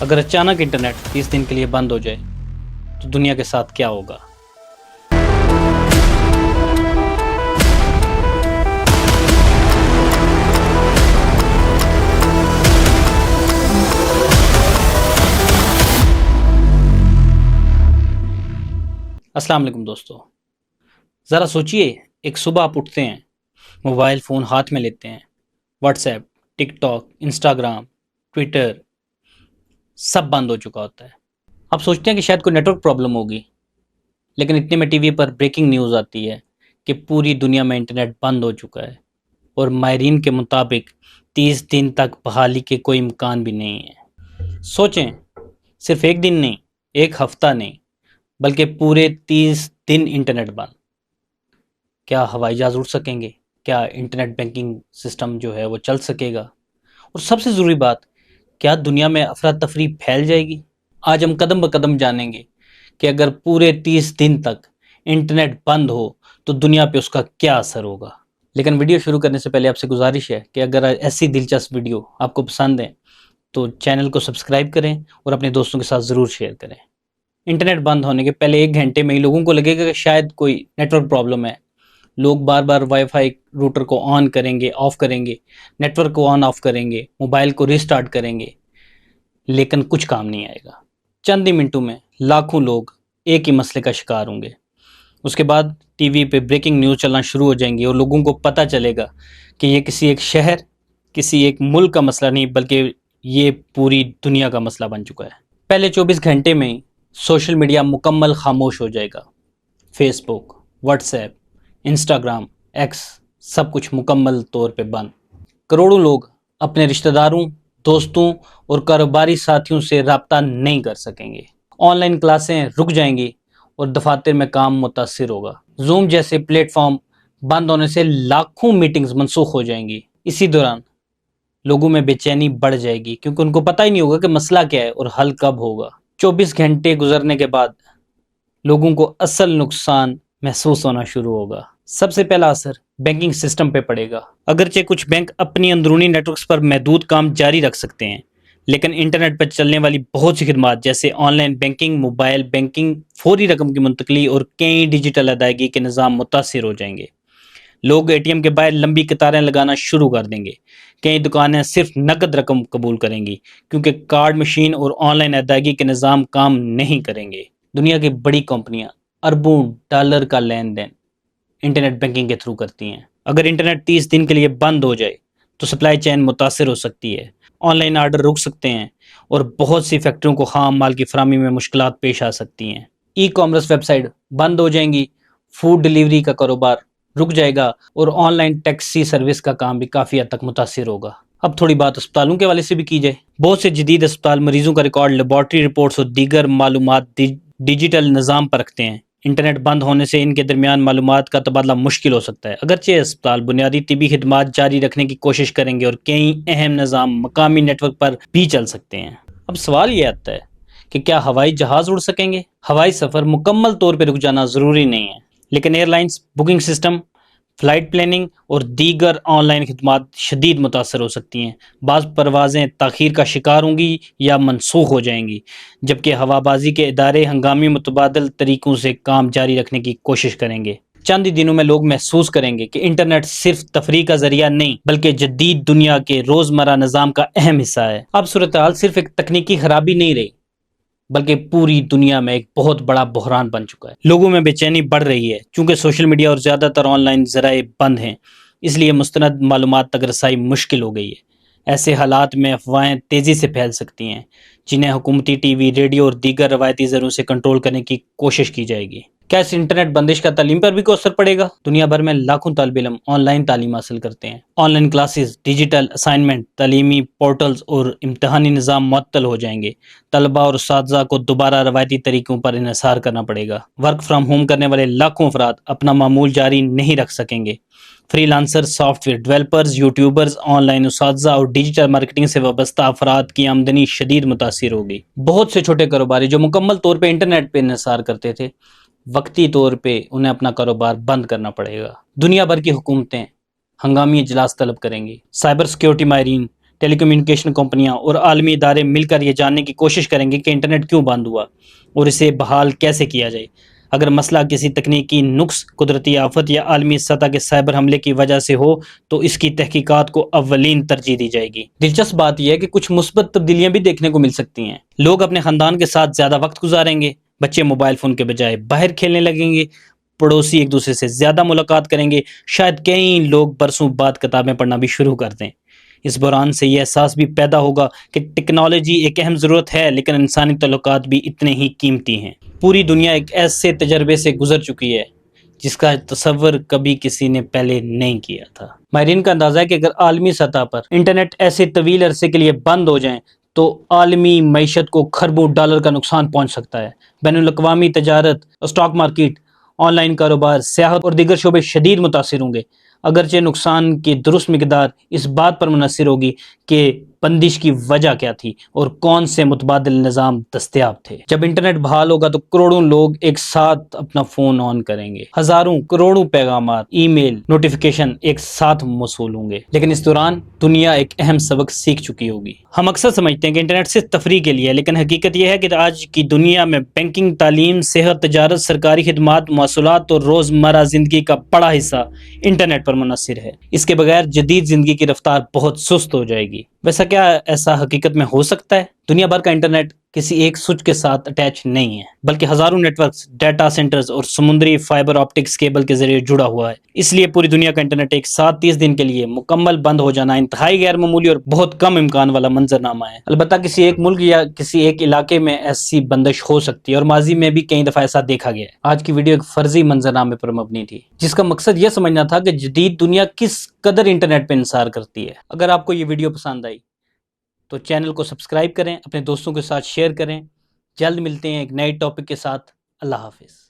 اگر اچانک انٹرنیٹ 30 دن کے لیے بند ہو جائے تو دنیا کے ساتھ کیا ہوگا؟ السلام علیکم دوستو، ذرا سوچئے، ایک صبح آپ اٹھتے ہیں، موبائل فون ہاتھ میں لیتے ہیں، واٹس ایپ، ٹک ٹاک، انسٹاگرام، ٹویٹر سب بند ہو چکا ہوتا ہے۔ آپ سوچتے ہیں کہ شاید کوئی نیٹ ورک پرابلم ہوگی، لیکن اتنے میں ٹی وی پر بریکنگ نیوز آتی ہے کہ پوری دنیا میں انٹرنیٹ بند ہو چکا ہے، اور ماہرین کے مطابق 30 دن تک بحالی کے کوئی امکان بھی نہیں ہے۔ سوچیں، صرف ایک دن نہیں، ایک ہفتہ نہیں، بلکہ پورے 30 دن انٹرنیٹ بند۔ کیا ہوائی جہاز اڑ سکیں گے؟ کیا انٹرنیٹ بینکنگ سسٹم جو ہے وہ چل سکے گا؟ اور سب سے ضروری بات، کیا دنیا میں افراتفری پھیل جائے گی؟ آج ہم قدم بقدم جانیں گے کہ اگر پورے 30 دن تک انٹرنیٹ بند ہو تو دنیا پہ اس کا کیا اثر ہوگا۔ لیکن ویڈیو شروع کرنے سے پہلے آپ سے گزارش ہے کہ اگر ایسی دلچسپ ویڈیو آپ کو پسند ہے تو چینل کو سبسکرائب کریں اور اپنے دوستوں کے ساتھ ضرور شیئر کریں۔ انٹرنیٹ بند ہونے کے پہلے 1 گھنٹے میں ہی لوگوں کو لگے گا کہ شاید کوئی نیٹ ورک پرابلم ہے۔ لوگ بار بار وائی فائی روٹر کو آن کریں گے، آف کریں گے، نیٹ ورک کو آن آف کریں گے، موبائل کو ریسٹارٹ کریں گے، لیکن کچھ کام نہیں آئے گا۔ چند ہی منٹوں میں لاکھوں لوگ ایک ہی مسئلے کا شکار ہوں گے۔ اس کے بعد ٹی وی پہ بریکنگ نیوز چلنا شروع ہو جائیں گی اور لوگوں کو پتہ چلے گا کہ یہ کسی ایک شہر، کسی ایک ملک کا مسئلہ نہیں، بلکہ یہ پوری دنیا کا مسئلہ بن چکا ہے۔ پہلے 24 گھنٹے میں ہی سوشل میڈیا مکمل خاموش ہو جائے گا۔ فیس بک، واٹس ایپ، انسٹاگرام، ایکس، سب کچھ مکمل طور پہ بند۔ کروڑوں لوگ اپنے رشتہ داروں، دوستوں اور کاروباری ساتھیوں سے رابطہ نہیں کر سکیں گے۔ آن لائن کلاسیں رک جائیں گی اور دفاتر میں کام متاثر ہوگا۔ زوم جیسے پلیٹ فارم بند ہونے سے لاکھوں میٹنگز منسوخ ہو جائیں گی۔ اسی دوران لوگوں میں بے چینی بڑھ جائے گی، کیونکہ ان کو پتہ ہی نہیں ہوگا کہ مسئلہ کیا ہے اور حل کب ہوگا۔ 24 گھنٹے گزرنے کے بعد لوگوں کو اصل نقصان محسوس ہونا شروع ہوگا۔ سب سے پہلا اثر بینکنگ سسٹم پہ پڑے گا۔ اگرچہ کچھ بینک اپنی اندرونی نیٹ ورکس پر محدود کام جاری رکھ سکتے ہیں، لیکن انٹرنیٹ پر چلنے والی بہت سی خدمات جیسے on line banking, mobile banking, فوری رقم کی منتقلی اور کئی ڈیجیٹل ادائیگی کے نظام متاثر ہو جائیں گے۔ لوگ اے ٹی ایم کے باہر لمبی قطاریں لگانا شروع کر دیں گے۔ کئی دکانیں صرف نقد رقم قبول کریں گی کیونکہ کارڈ مشین اور آن لائن ادائیگی کے نظام کام نہیں کریں گے۔ دنیا کی بڑی کمپنیاں اربوں ڈالر کا لین دین انٹرنیٹ بینکنگ کے تھرو کرتی ہیں۔ اگر انٹرنیٹ 30 دن کے لیے بند ہو جائے تو سپلائی چین متاثر ہو سکتی ہے، آن لائن آرڈر رک سکتے ہیں اور بہت سی فیکٹریوں کو خام مال کی فراہمی میں مشکلات پیش آ سکتی ہیں۔ ای کامرس ویب سائٹ بند ہو جائیں گی، فوڈ ڈیلیوری کا کاروبار رک جائے گا اور آن لائن ٹیکسی سروس کا کام بھی کافی حد تک متاثر ہوگا۔ اب تھوڑی بات اسپتالوں کے حوالے سے بھی کی جائے۔ بہت سے جدید اسپتال مریضوں کا ریکارڈ، لیبارٹری رپورٹس اور دیگر معلومات ڈیجیٹل نظام پر رکھتے ہیں۔ انٹرنیٹ بند ہونے سے ان کے درمیان معلومات کا تبادلہ مشکل ہو سکتا ہے۔ اگرچہ اسپتال بنیادی طبی خدمات جاری رکھنے کی کوشش کریں گے اور کئی اہم نظام مقامی نیٹ ورک پر بھی چل سکتے ہیں۔ اب سوال یہ آتا ہے کہ کیا ہوائی جہاز اڑ سکیں گے؟ ہوائی سفر مکمل طور پہ رک جانا ضروری نہیں ہے، لیکن airlines, booking system, flight planning اور دیگر آن لائن خدمات شدید متاثر ہو سکتی ہیں۔ بعض پروازیں تاخیر کا شکار ہوں گی یا منسوخ ہو جائیں گی، جبکہ ہوا بازی کے ادارے ہنگامی متبادل طریقوں سے کام جاری رکھنے کی کوشش کریں گے۔ چند ہی دنوں میں لوگ محسوس کریں گے کہ انٹرنیٹ صرف تفریح کا ذریعہ نہیں، بلکہ جدید دنیا کے روزمرہ نظام کا اہم حصہ ہے۔ اب صورتحال صرف ایک تکنیکی خرابی نہیں رہی، بلکہ پوری دنیا میں ایک بہت بڑا بحران بن چکا ہے۔ لوگوں میں بے چینی بڑھ رہی ہے، چونکہ سوشل میڈیا اور زیادہ تر آن لائن ذرائع بند ہیں، اس لیے مستند معلومات تک رسائی مشکل ہو گئی ہے۔ ایسے حالات میں افواہیں تیزی سے پھیل سکتی ہیں، جنہیں حکومتی ٹی وی، ریڈیو اور دیگر روایتی ذرائع سے کنٹرول کرنے کی کوشش کی جائے گی۔ کیا اس انٹرنیٹ بندش کا تعلیم پر بھی کوئی اثر پڑے گا؟ دنیا بھر میں لاکھوں طالب علم آن لائن تعلیم حاصل کرتے ہیں۔ On line classes, digital assignment, تعلیمی پورٹلز اور امتحانی نظام معطل ہو جائیں گے۔ طلباء اور اساتذہ کو دوبارہ روایتی طریقوں پر انحصار کرنا پڑے گا۔ ورک فرام ہوم کرنے والے لاکھوں افراد اپنا معمول جاری نہیں رکھ سکیں گے۔ Free lancer, soft where developers, YouTubers, on line اساتذہ اور ڈیجیٹل مارکیٹنگ سے وابستہ افراد کی آمدنی شدید متاثر ہوگی۔ بہت سے چھوٹے کاروباری جو مکمل طور پہ انٹرنیٹ پہ انحصار کرتے تھے، وقتی طور پہ انہیں اپنا کاروبار بند کرنا پڑے گا۔ دنیا بھر کی حکومتیں ہنگامی اجلاس طلب کریں گی۔ سائبر سیکیورٹی ماہرین ٹیلی کمیونیکیشن کمپنیاں اور عالمی ادارے مل کر یہ جاننے کی کوشش کریں گے کہ انٹرنیٹ کیوں بند ہوا اور اسے بحال کیسے کیا جائے۔ اگر مسئلہ کسی تکنیکی نقص، قدرتی آفت یا عالمی سطح کے سائبر حملے کی وجہ سے ہو تو اس کی تحقیقات کو اولین ترجیح دی جائے گی۔ دلچسپ بات یہ ہے کہ کچھ مثبت تبدیلیاں بھی دیکھنے کو مل سکتی ہیں۔ لوگ اپنے خاندان کے ساتھ زیادہ وقت گزاریں گے، بچے موبائل فون کے بجائے باہر کھیلنے لگیں گے، پڑوسی ایک دوسرے سے زیادہ ملاقات کریں گے، شاید کئی لوگ برسوں بعد کتابیں پڑھنا بھی شروع کر دیں۔ اس بحران سے یہ احساس بھی پیدا ہوگا کہ ٹیکنالوجی ایک اہم ضرورت ہے، لیکن انسانی تعلقات بھی اتنے ہی قیمتی ہیں۔ پوری دنیا ایک ایسے تجربے سے گزر چکی ہے جس کا تصور کبھی کسی نے پہلے نہیں کیا تھا۔ ماہرین کا اندازہ ہے کہ اگر عالمی سطح پر انٹرنیٹ ایسے طویل عرصے کے لیے بند ہو جائیں تو عالمی معیشت کو خربوں ڈالر کا نقصان پہنچ سکتا ہے۔ بین الاقوامی تجارت، اسٹاک مارکیٹ، آن لائن کاروبار، سیاحت اور دیگر شعبے شدید متاثر ہوں گے۔ اگرچہ نقصان کی درست مقدار اس بات پر منحصر ہوگی کہ بندش کی وجہ کیا تھی اور کون سے متبادل نظام دستیاب تھے۔ جب انٹرنیٹ بحال ہوگا تو کروڑوں لوگ ایک ساتھ اپنا فون آن کریں گے، ہزاروں کروڑوں پیغامات، ای میل، نوٹیفیکیشن ایک ساتھ موصول ہوں گے، لیکن اس دوران دنیا ایک اہم سبق سیکھ چکی ہوگی۔ ہم اکثر سمجھتے ہیں کہ انٹرنیٹ صرف تفریح کے لیے ہے، لیکن حقیقت یہ ہے کہ آج کی دنیا میں بینکنگ، تعلیم، صحت، تجارت، سرکاری خدمات، مواصلات اور روزمرہ زندگی کا بڑا حصہ انٹرنیٹ پر منحصر ہے۔ اس کے بغیر جدید زندگی کی رفتار بہت سست ہو جائے گی۔ ویسا کیا ایسا حقیقت میں ہو سکتا ہے؟ دنیا بھر کا انٹرنیٹ کسی ایک سوئچ کے ساتھ اٹیچ نہیں ہے، بلکہ ہزاروں نیٹ ورکس، ڈیٹا سینٹرز اور سمندری فائبر آپٹکس کیبل کے ذریعے جڑا ہوا ہے۔ اس لیے پوری دنیا کا انٹرنیٹ ایک ساتھ 30 دن کے لیے مکمل بند ہو جانا انتہائی غیر معمولی اور بہت کم امکان والا منظرنامہ ہے۔ البتہ کسی ایک ملک یا کسی ایک علاقے میں ایسی بندش ہو سکتی ہے، اور ماضی میں بھی کئی دفعہ ایسا دیکھا گیا ہے۔ آج کی ویڈیو ایک فرضی منظرنامے پر مبنی تھی، جس کا مقصد یہ سمجھنا تھا کہ جدید دنیا کس قدر انٹرنیٹ پہ انحصار کرتی ہے۔ اگر آپ کو یہ ویڈیو پسند آئی تو چینل کو سبسکرائب کریں، اپنے دوستوں کے ساتھ شیئر کریں۔ جلد ملتے ہیں ایک نئے ٹاپک کے ساتھ۔ اللہ حافظ۔